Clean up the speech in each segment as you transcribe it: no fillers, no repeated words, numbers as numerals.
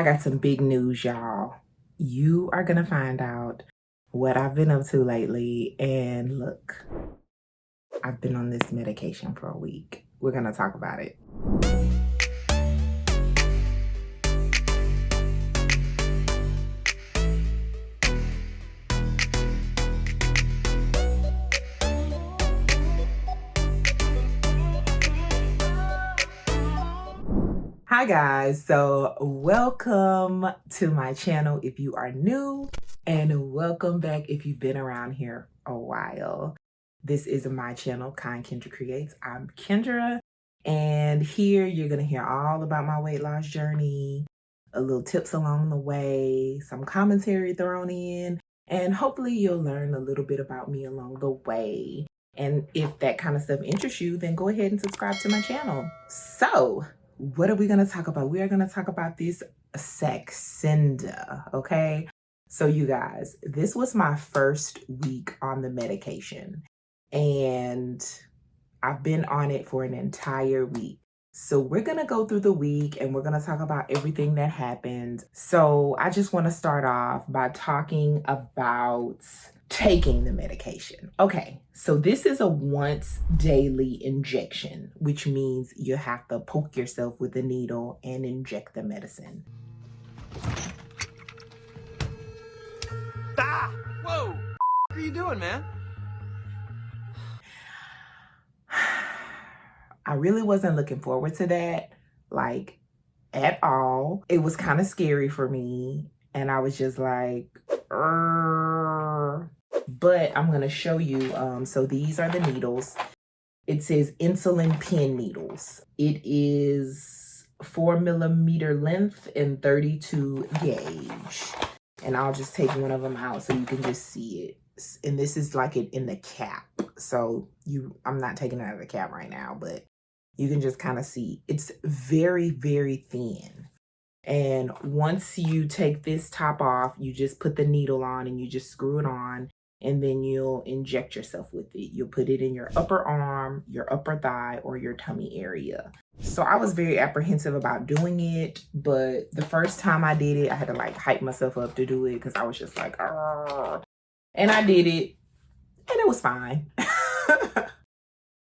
I got some big news, y'all. You are gonna find out what I've been up to lately. And look, I've been on this medication for a week. We're gonna talk about it. Hi guys, so welcome to my channel if you are new, and welcome back if you've been around here a while. This is my channel, Kendra Creates. I'm Kendra, and here you're gonna hear all about my weight loss journey, a little tips along the way, some commentary thrown in, and hopefully you'll learn a little bit about me along the way. And if that kind of stuff interests you, then go ahead and subscribe to my channel. So, what are we going to talk about? We are going to talk about this Saxenda, okay? So you guys, this was my first week on the medication, and I've been on it for an entire week. So we're going to go through the week and we're going to talk about everything that happened. So I just want to start off by talking about taking the medication. Okay, so this is a once daily injection, which means you have to poke yourself with a needle and inject the medicine. Ah! Whoa! What are you doing, man? I really wasn't looking forward to that, like, at all. It was kind of scary for me, and I was just like, but I'm gonna show you. So these are the needles. It says insulin pen needles. It is 4mm length and 32 gauge. And I'll just take one of them out so you can just see it. And this is like it in the cap. So I'm not taking it out of the cap right now, but you can just kind of see. It's very, very thin. And once you take this top off, you just put the needle on and you just screw it on, and then you'll inject yourself with it. You'll put it in your upper arm, your upper thigh, or your tummy area. So I was very apprehensive about doing it, but the first time I did it, I had to like hype myself up to do it because I was just like, argh. And I did it, and it was fine.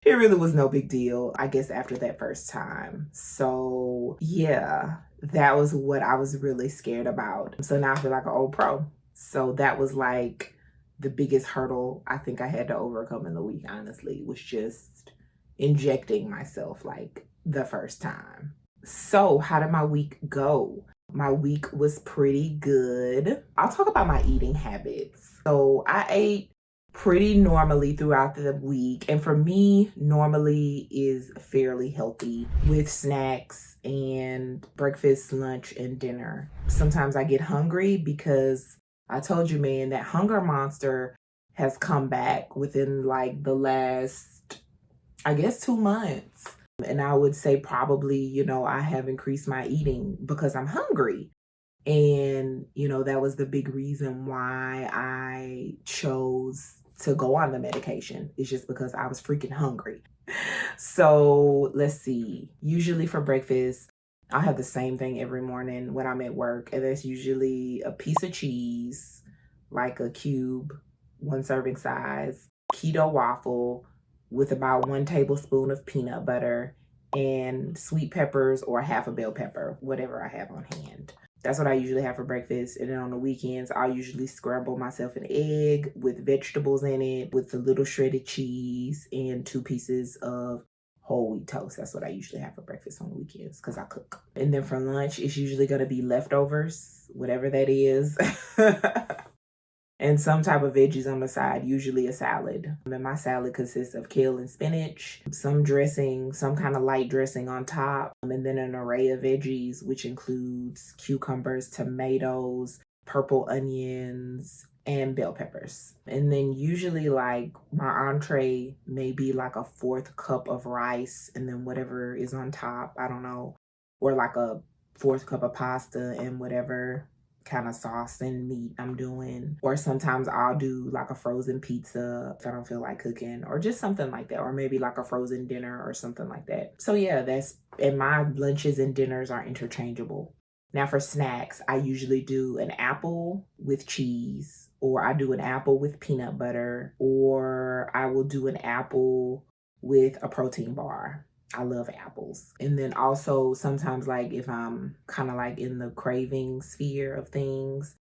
It really was no big deal, I guess, after that first time. So yeah, that was what I was really scared about. So now I feel like an old pro. So that was like the biggest hurdle I think I had to overcome in the week, honestly, was just injecting myself like the first time. So how did my week go? My week was pretty good. I'll talk about my eating habits. So I ate pretty normally throughout the week, and for me, normally is fairly healthy with snacks and breakfast, lunch, and dinner. Sometimes I get hungry because I told you, man, that hunger monster has come back within like the last, I guess, 2 months. And I would say probably, I have increased my eating because I'm hungry. And, that was the big reason why I chose to go on the medication. It's just because I was freaking hungry. So let's see. Usually for breakfast, I have the same thing every morning when I'm at work. And that's usually a piece of cheese, like a cube, 1 serving size, keto waffle with about 1 tablespoon of peanut butter, and sweet peppers or half a bell pepper, whatever I have on hand. That's what I usually have for breakfast. And then on the weekends, I'll usually scramble myself an egg with vegetables in it, with a little shredded cheese and 2 pieces of whole wheat toast. That's what I usually have for breakfast on the weekends because I cook. And then for lunch, it's usually going to be leftovers, whatever that is. And some type of veggies on the side, usually a salad. And my salad consists of kale and spinach, some dressing, some kind of light dressing on top, and then an array of veggies, which includes cucumbers, tomatoes, purple onions, and bell peppers. And then usually like my entree may be like a 4th cup of rice and then whatever is on top, I don't know, or like a 4th cup of pasta and whatever kind of sauce and meat I'm doing. Or sometimes I'll do like a frozen pizza if I don't feel like cooking, or just something like that, or maybe like a frozen dinner or something like that. So yeah, and my lunches and dinners are interchangeable. Now for snacks, I usually do an apple with cheese, or I do an apple with peanut butter, or I will do an apple with a protein bar. I love apples. And then also sometimes, like if I'm kind of like in the craving sphere of things,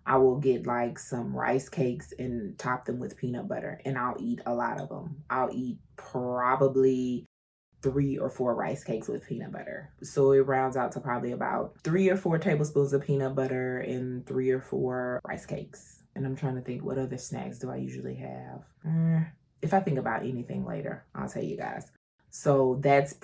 I will get like some rice cakes and top them with peanut butter, and I'll eat a lot of them. I'll eat probably 3 or 4 rice cakes with peanut butter. So it rounds out to probably about 3 or 4 tablespoons of peanut butter and 3 or 4 rice cakes. And I'm trying to think, what other snacks do I usually have? If I think about anything later, I'll tell you guys. So that's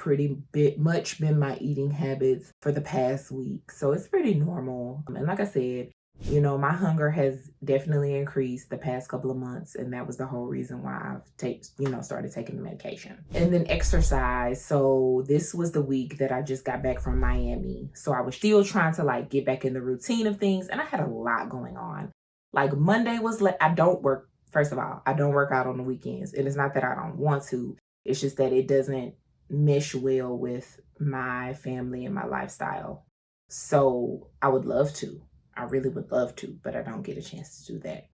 much been my eating habits for the past week. So it's pretty normal. And like I said, my hunger has definitely increased the past couple of months, and that was the whole reason why I've started taking the medication. And then exercise. So this was the week that I just got back from Miami. So I was still trying to like get back in the routine of things, and I had a lot going on. Like Monday was I don't work. First of all, I don't work out on the weekends. And it's not that I don't want to. It's just that it doesn't mesh well with my family and my lifestyle. So I would love to. I really would love to, but I don't get a chance to do that.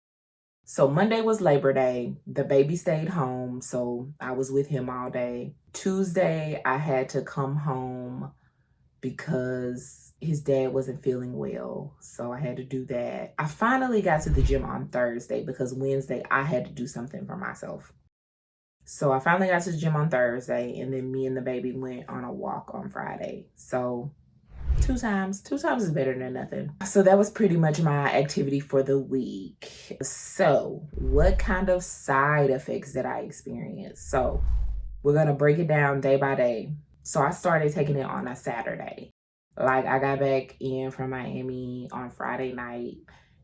So Monday was Labor Day. The baby stayed home, so I was with him all day. Tuesday, I had to come home because his dad wasn't feeling well, so I had to do that. I finally got to the gym on Thursday because Wednesday I had to do something for myself. So I finally got to the gym on Thursday, and then me and the baby went on a walk on Friday. So 2 times is better than nothing. So that was pretty much my activity for the week. So what kind of side effects did I experience? So we're going to break it down day by day. So I started taking it on a Saturday. Like I got back in from Miami on Friday night,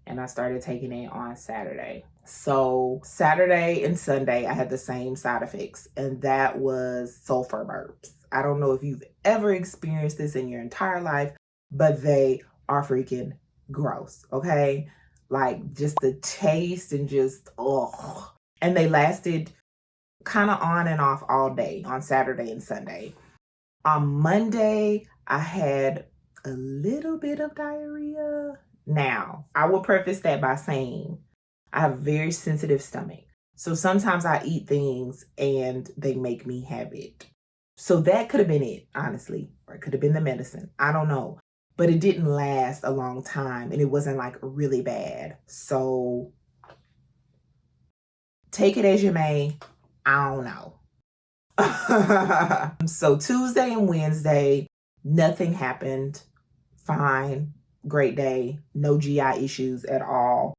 and I started taking it on Saturday. So Saturday and Sunday, I had the same side effects, and that was sulfur burps. I don't know if you've ever experienced this in your entire life, but they are freaking gross, okay? Like just the taste and just, oh. And they lasted kind of on and off all day on Saturday and Sunday. On Monday, I had a little bit of diarrhea. Now, I will preface that by saying I have a very sensitive stomach. So sometimes I eat things and they make me have it. So that could have been it, honestly, or it could have been the medicine. I don't know. But it didn't last a long time, and it wasn't like really bad. So take it as you may. I don't know. So Tuesday and Wednesday, nothing happened. Fine. Great day. No GI issues at all.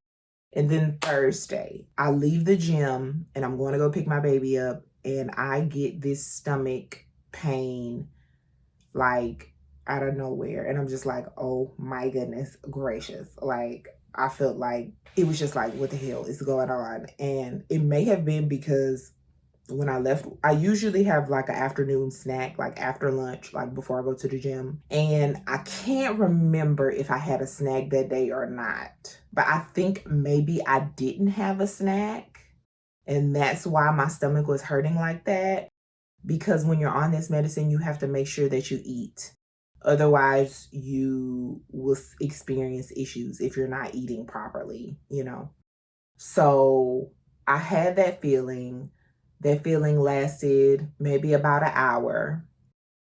And then Thursday, I leave the gym and I'm going to go pick my baby up, and I get this stomach pain like out of nowhere. And I'm just like, oh my goodness gracious. Like I felt like it was just like, what the hell is going on? And it may have been because when I left, I usually have like an afternoon snack, like after lunch, like before I go to the gym. And I can't remember if I had a snack that day or not. But I think maybe I didn't have a snack. And that's why my stomach was hurting like that. Because when you're on this medicine, you have to make sure that you eat. Otherwise, you will experience issues if you're not eating properly, So I had that feeling. That feeling lasted maybe about an hour,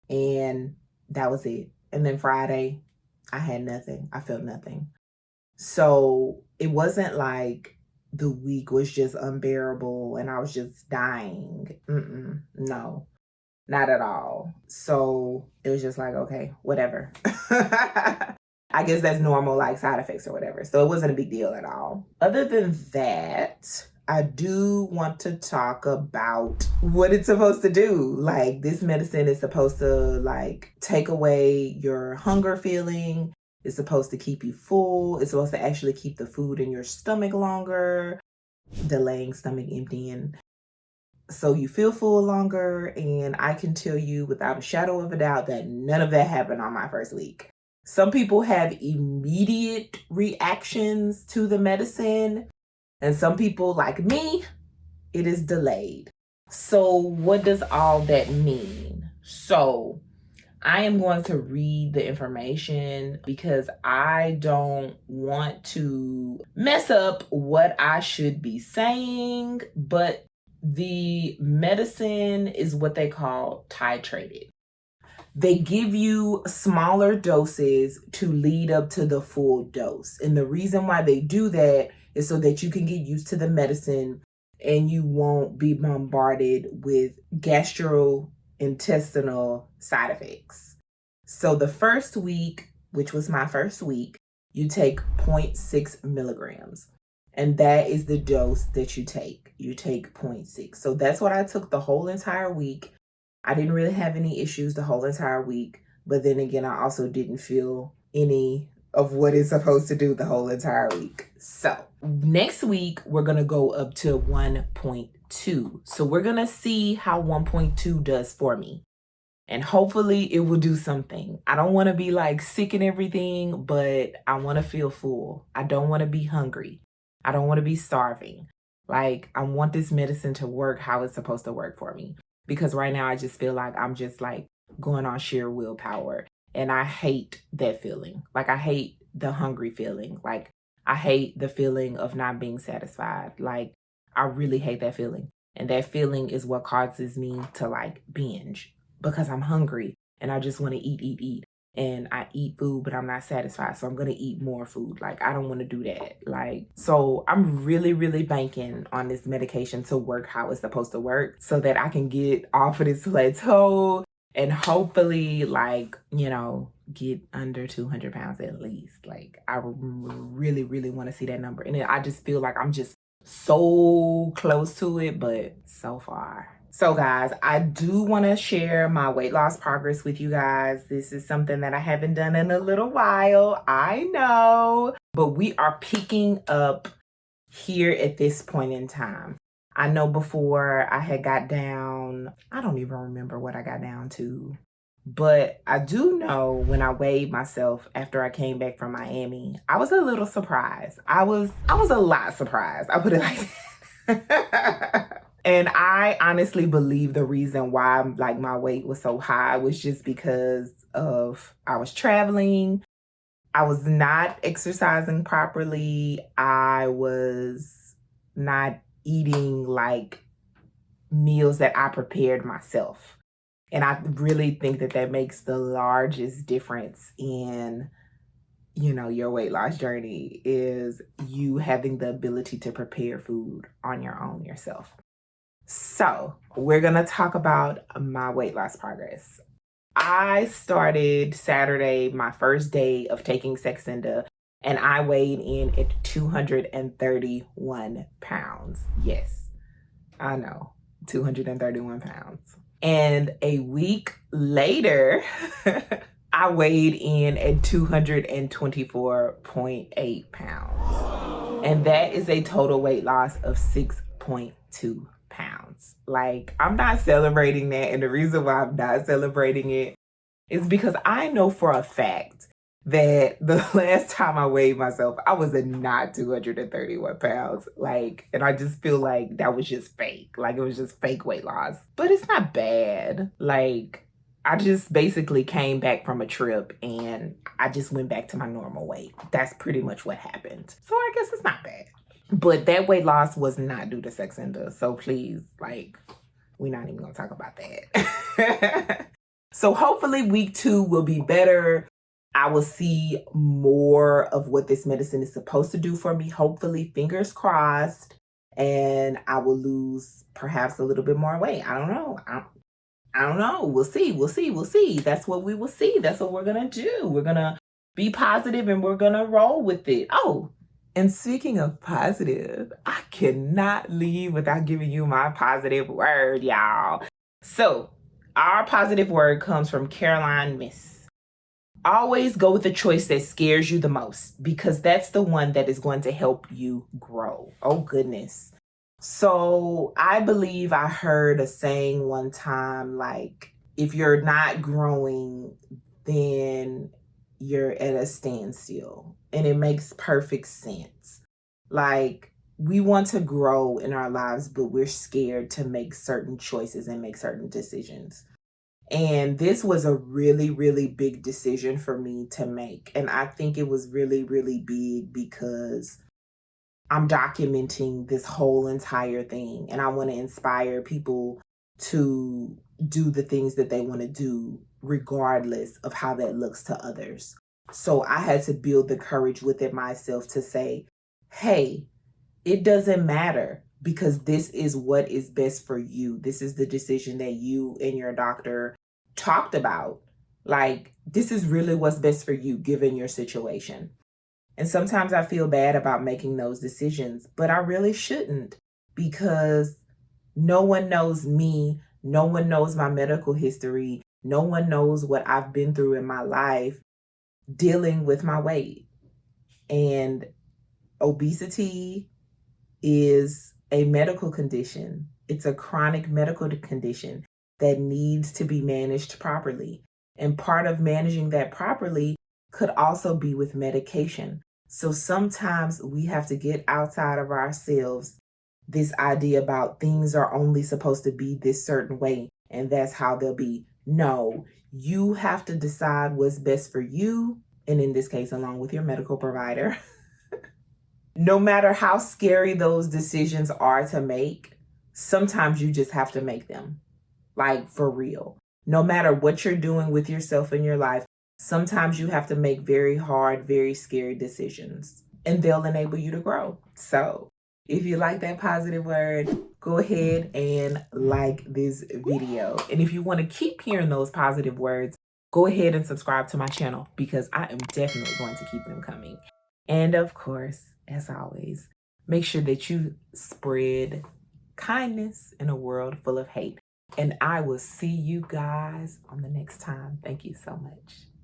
and that was it. And then Friday, I had nothing. I felt nothing. So it wasn't like the week was just unbearable and I was just dying. No, not at all. So it was just like, okay, whatever. I guess that's normal, like side effects or whatever. So it wasn't a big deal at all. Other than that, I do want to talk about what it's supposed to do. Like this medicine is supposed to like take away your hunger feeling. It's supposed to keep you full. It's supposed to actually keep the food in your stomach longer, delaying stomach emptying. So you feel full longer. And I can tell you without a shadow of a doubt that none of that happened on my first week. Some people have immediate reactions to the medicine. And some people, like me, it is delayed. So what does all that mean? So I am going to read the information because I don't want to mess up what I should be saying, but the medicine is what they call titrated. They give you smaller doses to lead up to the full dose. And the reason why they do that is so that you can get used to the medicine and you won't be bombarded with gastrointestinal side effects. So the first week, which was my first week, you take 0.6 milligrams. And that is the dose that you take. You take 0.6. So that's what I took the whole entire week. I didn't really have any issues the whole entire week. But then again, I also didn't feel any of what it's supposed to do the whole entire week. So next week, we're going to go up to 1.2. So we're going to see how 1.2 does for me. And hopefully it will do something. I don't want to be like sick and everything, but I want to feel full. I don't want to be hungry. I don't want to be starving. Like, I want this medicine to work how it's supposed to work for me. Because right now I just feel like I'm just like going on sheer willpower. And I hate that feeling. Like, I hate the hungry feeling. Like, I hate the feeling of not being satisfied. Like, I really hate that feeling. And that feeling is what causes me to like binge. Because I'm hungry and I just want to eat. And I eat food, but I'm not satisfied. So I'm going to eat more food. Like, I don't want to do that. Like, so I'm really, really banking on this medication to work how it's supposed to work so that I can get off of this plateau and hopefully, like, you know, get under 200 pounds at least. Like, I really, really want to see that number. And I just feel like I'm just so close to it, but so far. So guys, I do want to share my weight loss progress with you guys. This is something that I haven't done in a little while. I know, but we are picking up here at this point in time. I know before I had got down, I don't even remember what I got down to, but I do know when I weighed myself after I came back from Miami, I was a little surprised. I was a lot surprised. I put it like that. And I honestly believe the reason why like my weight was so high was just because of I was traveling. I was not exercising properly. I was not eating like meals that I prepared myself. And I really think that that makes the largest difference in, you know, your weight loss journey is you having the ability to prepare food on your own yourself. So we're going to talk about my weight loss progress. I started Saturday, my first day of taking Saxenda, and I weighed in at 231 pounds. Yes, I know, 231 pounds. And a week later, I weighed in at 224.8 pounds. And that is a total weight loss of 6.2 pounds. Like, I'm not celebrating that. And the reason why I'm not celebrating it is because I know for a fact that the last time I weighed myself, I was not 231 pounds. Like, and I just feel like that was just fake. Like, it was just fake weight loss. But it's not bad. Like, I just basically came back from a trip and I just went back to my normal weight. That's pretty much what happened. So I guess it's not bad. But that weight loss was not due to Saxenda. So please, like, we're not even going to talk about that. So hopefully week 2 will be better. I will see more of what this medicine is supposed to do for me. Hopefully, fingers crossed. And I will lose perhaps a little bit more weight. I don't know. I don't know. We'll see. That's what we will see. That's what we're going to do. We're going to be positive and we're going to roll with it. Oh, and speaking of positive, I cannot leave without giving you my positive word, y'all. So our positive word comes from Caroline Miss. Always go with the choice that scares you the most because that's the one that is going to help you grow. Oh, goodness. So I believe I heard a saying one time, like, if you're not growing, then you're at a standstill. And it makes perfect sense. Like, we want to grow in our lives, but we're scared to make certain choices and make certain decisions. And this was a really, really big decision for me to make. And I think it was really, really big because I'm documenting this whole entire thing. And I want to inspire people to do the things that they want to do, regardless of how that looks to others. So I had to build the courage within myself to say, hey, it doesn't matter because this is what is best for you. This is the decision that you and your doctor talked about. Like, this is really what's best for you given your situation. And sometimes I feel bad about making those decisions, but I really shouldn't because no one knows me. No one knows my medical history. No one knows what I've been through in my life dealing with my weight. And obesity is a medical condition. It's a chronic medical condition that needs to be managed properly. And part of managing that properly could also be with medication. So sometimes we have to get outside of ourselves this idea about things are only supposed to be this certain way and that's how they'll be. No, you have to decide what's best for you. And in this case, along with your medical provider. No matter how scary those decisions are to make, sometimes you just have to make them. Like, for real. No matter what you're doing with yourself in your life, sometimes you have to make very hard, very scary decisions, and they'll enable you to grow. So if you like that positive word, go ahead and like this video. And if you want to keep hearing those positive words, go ahead and subscribe to my channel because I am definitely going to keep them coming. And of course, as always, make sure that you spread kindness in a world full of hate. And I will see you guys on the next time. Thank you so much.